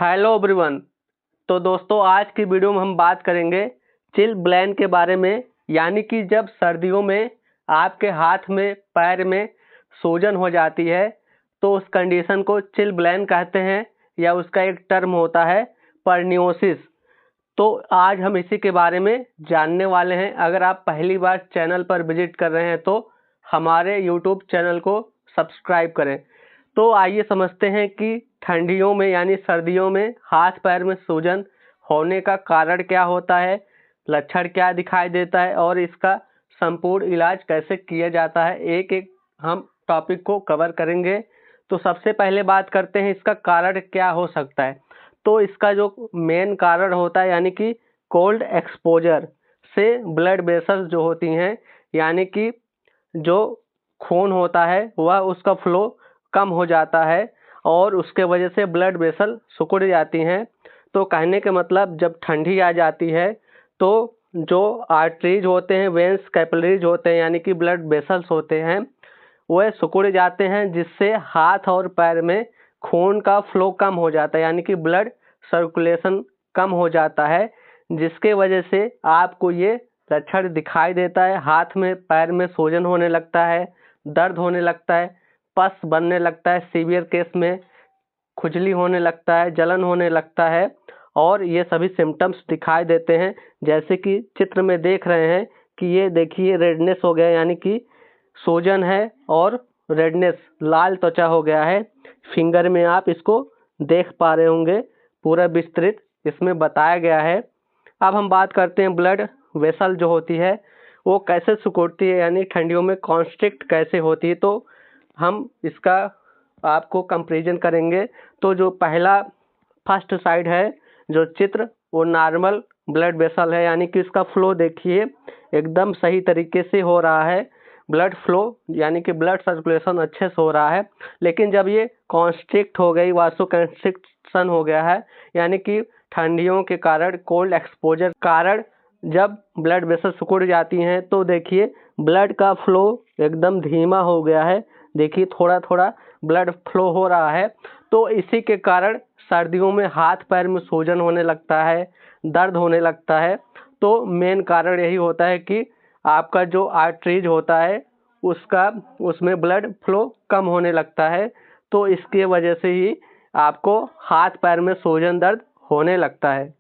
Hello everyone. तो दोस्तों आज की वीडियो में हम बात करेंगे चिल ब्लेन के बारे में, यानी कि जब सर्दियों में आपके हाथ में पैर में सूजन हो जाती है तो उस कंडीशन को चिल ब्लेन कहते हैं, या उसका एक टर्म होता है परनियोसिस। तो आज हम इसी के बारे में जानने वाले हैं। अगर आप पहली बार चैनल पर विजिट कर रहे हैं तो हमारे यूट्यूब चैनल को सब्सक्राइब करें। तो आइए समझते हैं कि ठंडियों में यानी सर्दियों में हाथ पैर में सूजन होने का कारण क्या होता है, लक्षण क्या दिखाई देता है और इसका संपूर्ण इलाज कैसे किया जाता है। एक एक हम टॉपिक को कवर करेंगे। तो सबसे पहले बात करते हैं इसका कारण क्या हो सकता है। तो इसका जो मेन कारण होता है यानी कि कोल्ड एक्सपोजर से ब्लड वेसल्स जो होती हैं, यानी कि जो खून होता है वह उसका फ्लो कम हो जाता है और उसके वजह से ब्लड वेसल सिकुड़ जाती हैं। तो कहने के मतलब जब ठंडी आ जाती है तो जो आर्टरीज होते हैं, वेंस कैपिलरीज होते हैं, यानी कि ब्लड वेसल्स होते हैं, वह सिकुड़ जाते हैं, जिससे हाथ और पैर में खून का फ्लो कम हो जाता है, यानी कि ब्लड सर्कुलेशन कम हो जाता है, जिसके वजह से आपको ये लक्षण दिखाई देता है। हाथ में पैर में सूजन होने लगता है, दर्द होने लगता है, पस बनने लगता है, सीवियर केस में खुजली होने लगता है, जलन होने लगता है और ये सभी सिम्टम्स दिखाई देते हैं। जैसे कि चित्र में देख रहे हैं कि ये देखिए रेडनेस हो गया, यानी कि सूजन है और रेडनेस लाल त्वचा हो गया है। फिंगर में आप इसको देख पा रहे होंगे, पूरा विस्तृत इसमें बताया गया है। अब हम बात करते हैं ब्लड वेसल जो होती है वो कैसे सिकुड़ती है, यानी ठंडियों में कॉन्स्ट्रिक्ट कैसे होती है। तो हम इसका आपको कंपैरिजन करेंगे। तो जो पहला फर्स्ट साइड है जो चित्र, वो नॉर्मल ब्लड वेसल है, यानी कि इसका फ्लो देखिए एकदम सही तरीके से हो रहा है, ब्लड फ्लो यानी कि ब्लड सर्कुलेशन अच्छे से हो रहा है। लेकिन जब ये कॉन्स्ट्रिक्ट हो गई, वासो कंस्ट्रिक्शन हो गया है, यानी कि ठंडियों के कारण कोल्ड एक्सपोजर कारण जब ब्लड वेसल सिकुड़ जाती हैं तो देखिए ब्लड का फ्लो एकदम धीमा हो गया है। देखिए थोड़ा थोड़ा ब्लड फ्लो हो रहा है। तो इसी के कारण सर्दियों में हाथ पैर में सूजन होने लगता है, दर्द होने लगता है। तो मेन कारण यही होता है कि आपका जो आर्टरीज होता है उसमें ब्लड फ्लो कम होने लगता है। तो इसके वजह से ही आपको हाथ पैर में सूजन दर्द होने लगता है।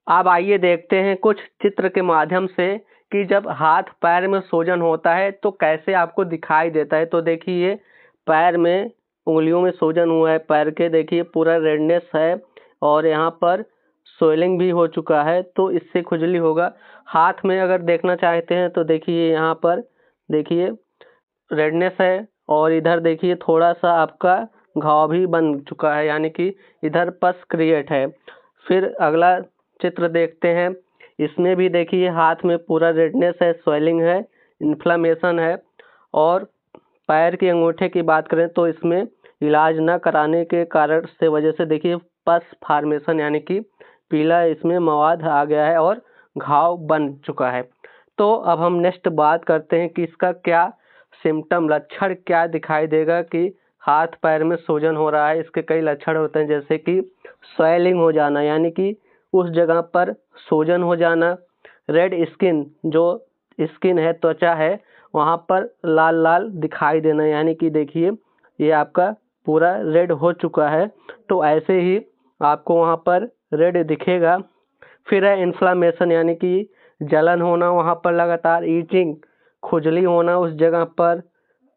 अब आइए देखते हैं कुछ चित्र के माध्यम से कि जब हाथ पैर में सूजन होता है तो कैसे आपको दिखाई देता है। तो देखिए पैर में उंगलियों में सूजन हुआ है, पैर के देखिए पूरा रेडनेस है और यहाँ पर स्वेलिंग भी हो चुका है, तो इससे खुजली होगा। हाथ में अगर देखना चाहते हैं तो देखिए यहाँ पर देखिए रेडनेस है और इधर देखिए थोड़ा सा आपका घाव भी बन चुका है, यानी कि इधर पस क्रिएट है। फिर अगला चित्र देखते हैं, इसमें भी देखिए हाथ में पूरा रेडनेस है, स्वेलिंग है, इन्फ्लामेशन है। और पैर के अंगूठे की बात करें तो इसमें इलाज न कराने के कारण से वजह से देखिए पस फॉर्मेशन यानी कि पीला इसमें मवाद आ गया है और घाव बन चुका है। तो अब हम नेक्स्ट बात करते हैं कि इसका क्या सिम्टम लक्षण क्या दिखाई देगा कि हाथ पैर में सूजन हो रहा है। इसके कई लक्षण होते हैं, जैसे कि स्वेलिंग हो जाना, यानी कि उस जगह पर सूजन हो जाना। रेड स्किन, जो स्किन है त्वचा है वहाँ पर लाल लाल दिखाई देना, यानी कि देखिए ये आपका पूरा रेड हो चुका है, तो ऐसे ही आपको वहाँ पर रेड दिखेगा। फिर है इन्फ्लामेशन, यानी कि जलन होना वहाँ पर लगातार, ईचिंग खुजली होना उस जगह पर,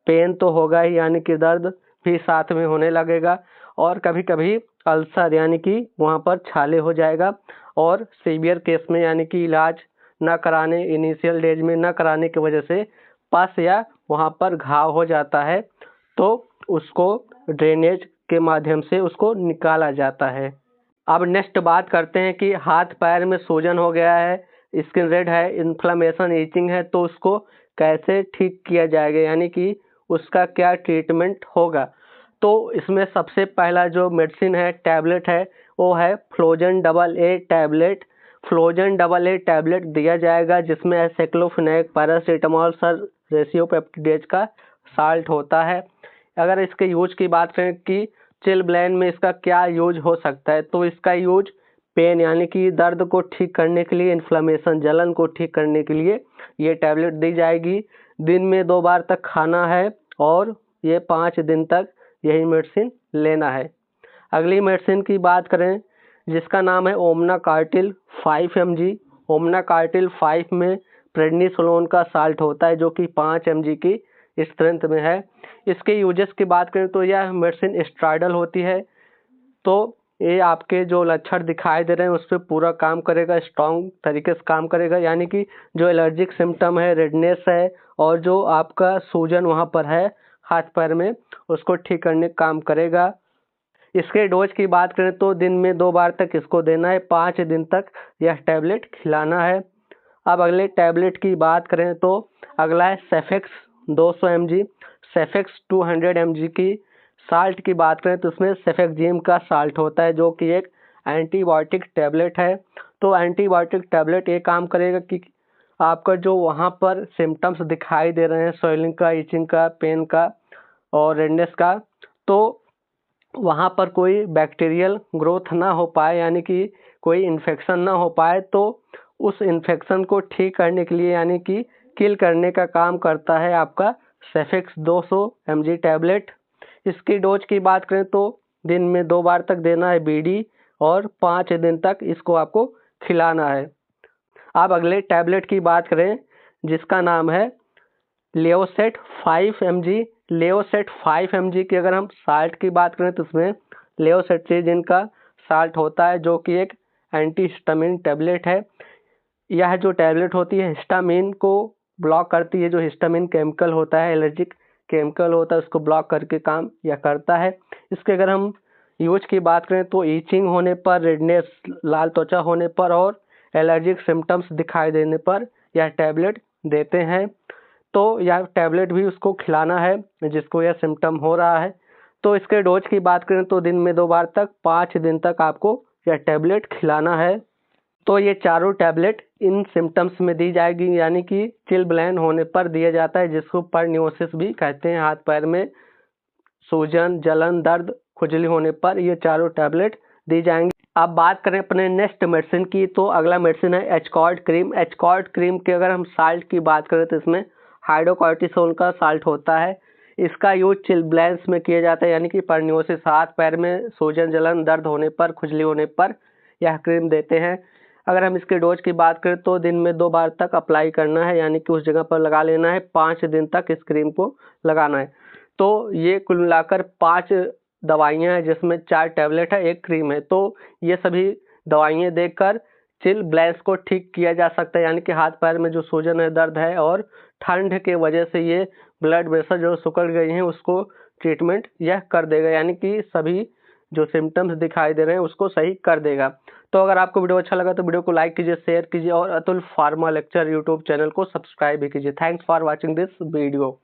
पेन तो होगा ही यानी कि दर्द भी साथ में होने लगेगा, और कभी कभी अल्सर यानी कि वहाँ पर छाले हो जाएगा। और सीवियर केस में यानी कि इलाज न कराने, इनिशियल डेज में न कराने की वजह से पस या वहाँ पर घाव हो जाता है, तो उसको ड्रेनेज के माध्यम से उसको निकाला जाता है। अब नेक्स्ट बात करते हैं कि हाथ पैर में सूजन हो गया है, स्किन रेड है, इन्फ्लामेशन ईचिंग है, तो उसको कैसे ठीक किया जाएगा, यानी कि उसका क्या ट्रीटमेंट होगा। तो इसमें सबसे पहला जो मेडिसिन है, टैबलेट है, वो है Flozen double A tablet. Flozen double A tablet दिया जाएगा जिसमें एसाइक्लोफेनेक, पैरासीटामोल, सर रेसियोपेप्टिडेज का साल्ट होता है। अगर इसके यूज की बात करें कि चिल ब्लेंड में इसका क्या यूज हो सकता है, तो इसका यूज पेन यानी कि दर्द को ठीक करने के लिए, इन्फ्लेमेशन जलन को ठीक करने के लिए ये टैबलेट दी जाएगी। दिन में 2 बार तक खाना है और ये 5 दिन तक यही मेडिसिन लेना है। अगली मेडिसिन की बात करें जिसका नाम है ओमना कार्टिल 5 mg। ओमना कार्टिल 5 में प्रेडनिसोलोन का साल्ट होता है जो कि 5 mg की स्ट्रेंथ में है। इसके यूजेस की बात करें तो यह मेडिसिन स्ट्राइडल होती है, तो ये आपके जो लक्षण दिखाई दे रहे हैं उस पर पूरा काम करेगा, स्ट्रॉन्ग तरीके से काम करेगा। यानी कि जो एलर्जिक सिम्टम है, रेडनेस है और जो आपका सूजन वहाँ पर है हाथ पैर में, उसको ठीक करने का काम करेगा। इसके डोज की बात करें तो दिन में 2 बार तक इसको देना है, 5 दिन तक यह टैबलेट खिलाना है। अब अगले टैबलेट की बात करें तो अगला है सेफेक्स 200 mg। सेफेक्स 200 mg की साल्ट की बात करें तो उसमें सेफेक्जिम का साल्ट होता है जो कि एक एंटीबायोटिक टैबलेट है। तो एंटीबायोटिक टैबलेट ये काम करेगा कि आपका जो वहाँ पर सिम्टम्स दिखाई दे रहे हैं, स्वेलिंग का, इचिंग का, पेन का और रेडनेस का, तो वहाँ पर कोई बैक्टीरियल ग्रोथ ना हो पाए, यानी कि कोई इन्फेक्शन ना हो पाए, तो उस इन्फेक्शन को ठीक करने के लिए यानी कि किल करने का काम करता है आपका सेफेक्स 200 mg टैबलेट। इसकी डोज की बात करें तो दिन में 2 बार तक देना है बीडी और 5 दिन तक इसको आपको खिलाना है। अब अगले टैबलेट की बात करें जिसका नाम है लेओसेट 5 mg। लेओसेट 5 mg की अगर हम साल्ट की बात करें तो उसमें लेओसेट्रिजिन का साल्ट होता है जो कि एक एंटीहिस्टामिन टैबलेट है। यह जो टैबलेट होती है हिस्टामिन को ब्लॉक करती है, जो हिस्टामिन केमिकल होता है, एलर्जिक केमिकल होता है, उसको ब्लॉक करके काम यह करता है। इसके अगर हम यूज की बात करें तो ईचिंग होने पर, रेडनेस, लाल त्वचा होने पर और एलर्जिक सिम्टम्स दिखाई देने पर यह टैबलेट देते हैं। तो यह टैबलेट भी उसको खिलाना है जिसको यह सिम्टम हो रहा है। तो इसके डोज की बात करें तो दिन में 2 बार तक 5 दिन तक आपको यह टैबलेट खिलाना है। तो ये चारों टैबलेट इन सिम्टम्स में दी जाएगी, यानी कि चिलब्लेन होने पर दिया जाता है, जिसको परन्योसिस भी कहते हैं। हाथ पैर में सूजन, जलन, दर्द, खुजली होने पर ये चारों टैबलेट दी जाएंगी। अब बात करें अपने नेक्स्ट मेडिसिन की, तो अगला मेडिसिन है एचकॉर्ड क्रीम। एचकॉर्ड क्रीम के अगर हम साल्ट की बात करें तो इसमें हाइड्रोकॉर्टिसोन का साल्ट होता है। इसका यूज चिलब्लेंस में किया जाता है, यानी कि परन्योसिस, हाथ पैर में सूजन, जलन, दर्द होने पर, खुजली होने पर यह क्रीम देते हैं। अगर हम इसके डोज की बात करें तो दिन में 2 बार तक अप्लाई करना है, यानी कि उस जगह पर लगा लेना है, 5 दिन तक इस क्रीम को लगाना है। तो ये कुल मिलाकर 5 दवाइयाँ हैं जिसमें 4 टैबलेट है, 1 क्रीम है। तो ये सभी दवाइयाँ देकर चिलब्लेंस को ठीक किया जा सकता है, यानी कि हाथ पैर में जो सूजन है, दर्द है और ठंड के वजह से ये ब्लड वेसल जो सिकुड़ गई हैं उसको ट्रीटमेंट यह कर देगा, यानी कि सभी जो सिम्टम्स दिखाई दे रहे हैं उसको सही कर देगा। तो अगर आपको वीडियो अच्छा लगा तो वीडियो को लाइक कीजिए, शेयर कीजिए और Atul pharma lecture YouTube channel को सब्सक्राइब भी कीजिए। Thanks for watching this video.